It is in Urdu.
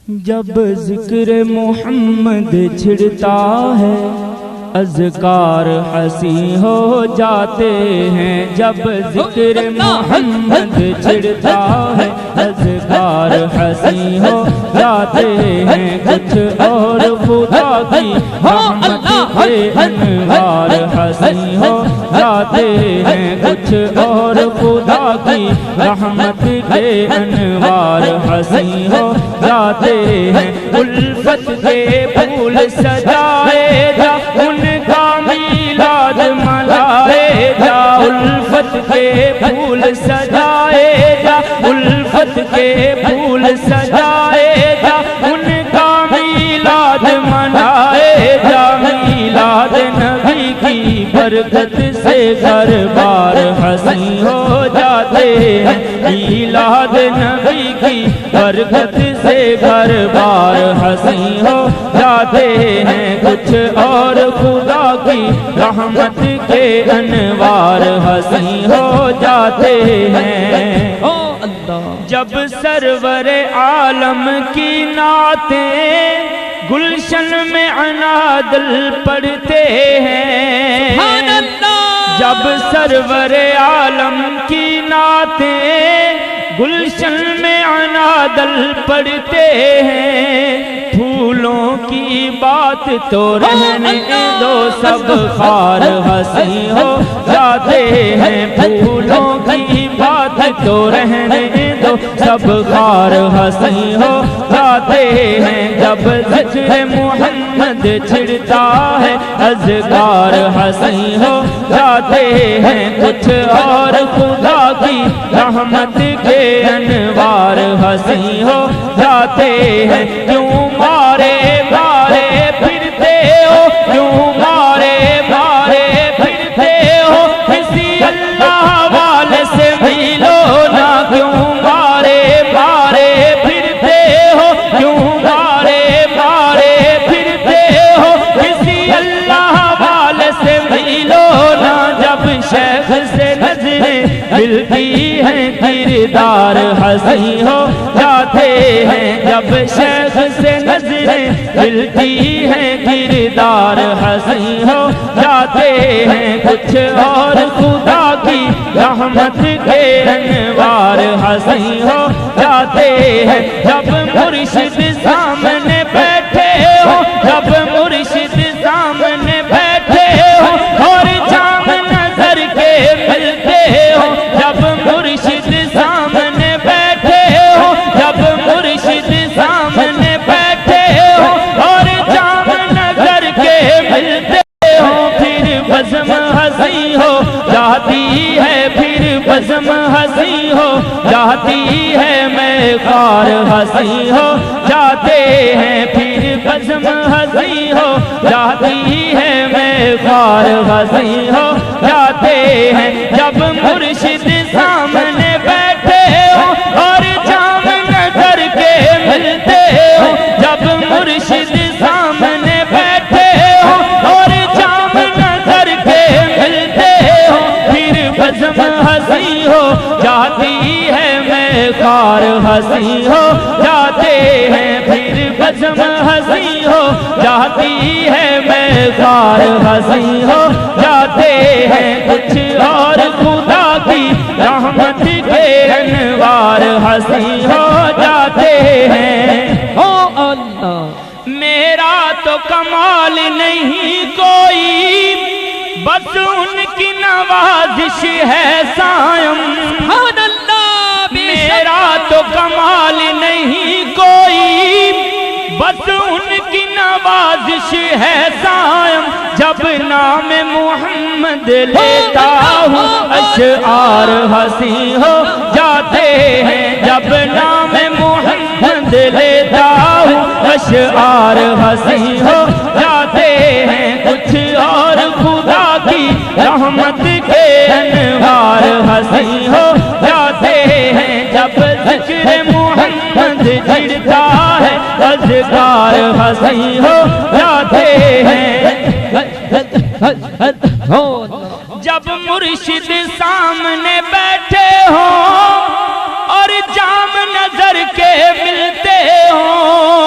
جب ذکر محمد چھڑتا ہے اذکار حسین ہو جاتے ہیں، جب ذکر محمد چھڑتا ہے اذکار حسین ہو جاتے ہیں، کچھ اور خدا کی رحمت کے انوار حسین ہو جاتے ہیں، کچھ اور خدا کی رحمت کے انوار حسین ہو جاتے ہیں، الفت کے پھول سجائے جا ان کا میلاد منائے جا، الفت کے پھول سجائے جا، الفت کے پھول سجائے جا ان کا میلاد منائے جا، میلاد نبی کی برکت سے گھر بار حسین ہو جاتے ہیں، میلاد نبی کی برکت سے گھر بار حسین ہو جاتے ہیں، کچھ اور خدا کی رحمت کے انوار حسین ہو جاتے ہیں۔ جب سرور عالم کی نعتیں گلشن میں عنادل پڑھتے ہیں، جب سرور عالم کی نعتیں گلشن میں عنادل پڑھتے ہیں، پھولوں کی بات تو رہنے دو سب خار حسین ہو جاتے ہیں، پھولوں کی بات تو رہنے دو سب خار حسین ہو جاتے ہیں، جب ذکر محمد چھڑتا ہے اذکار حسین ہو جاتے ہیں، کچھ اور خدا کی رحمت کے انوار حسین ہو جاتے ہیں، کیوں مارے مارے پھرتے ہو، کیوں مارے مارے پھرتے ہو، کسی اللہ والے سے ملو نا، کیوں مارے مارے پھرتے ہو، کیوں مارے مارے پھرتے ہو، کسی اللہ والے سے ملو نا، جب شیخ سے نظریں ملتی ہیں کردار حسین ہو جاتے ہیں، جب شیخ سے نظریں ملتی ہیں کردار حسین ہو جاتے ہیں، کچھ اور خدا کی رحمت کے انوار حسین ہو جاتے ہیں، جب مرشد سامنے بیٹھے ہو، جب مرشد سامنے بیٹھے ہو اور جام نظر کے ملتے ہو، جب مرشد سامنے بیٹھے ہو، جب مرشد سامنے بیٹھے ہو اور جام نظر کے ملتے ہو، پھر بزم حسین ہو جاتی ہے، پھر بزم حسین ہو جاتی ہے، میں خار حسین ہو جاتے ہیں، پھر بزم حسین ہو جاتی ہے، میں خار حسین ہو جاتے ہیں، جب مرشد سامنے بیٹھے ہو اور جام نظر کے ملتے ہو، جب مرشد سامنے بیٹھے ہو اور جام نظر کے ملتے ہو، پھر بزم حسین ہو جاتی ہے، میں خار حسین ہو جاتے ہیں، پھر بزم حسین ہو جاتی ہے، میں خار حسین ہو جاتے ہیں، کچھ اور خدا کی رحمت کے انوار حسین ہو جاتے ہیں۔ او اللہ میرا تو کمال نہیں کوئی، بس ان کی نوازش ہے سائم، میرا تو کمال نہیں کوئی، بس ان کی نوازش ہے سائم، جب نام محمد لیتا ہوں اشعار حسین ہو جاتے ہیں، جب نام محمد لیتا ہوں اشعار حسین ہو جاتے ہیں، کچھ اور خدا کی رحمت کے انوار حسین ہو جاتے ہیں، جب ذکر محمد چھڑتا ہے اذکار حسین ہو جاتے ہیں، جب مرشد سامنے بیٹھے ہوں اور جام نظر کے ملتے ہوں،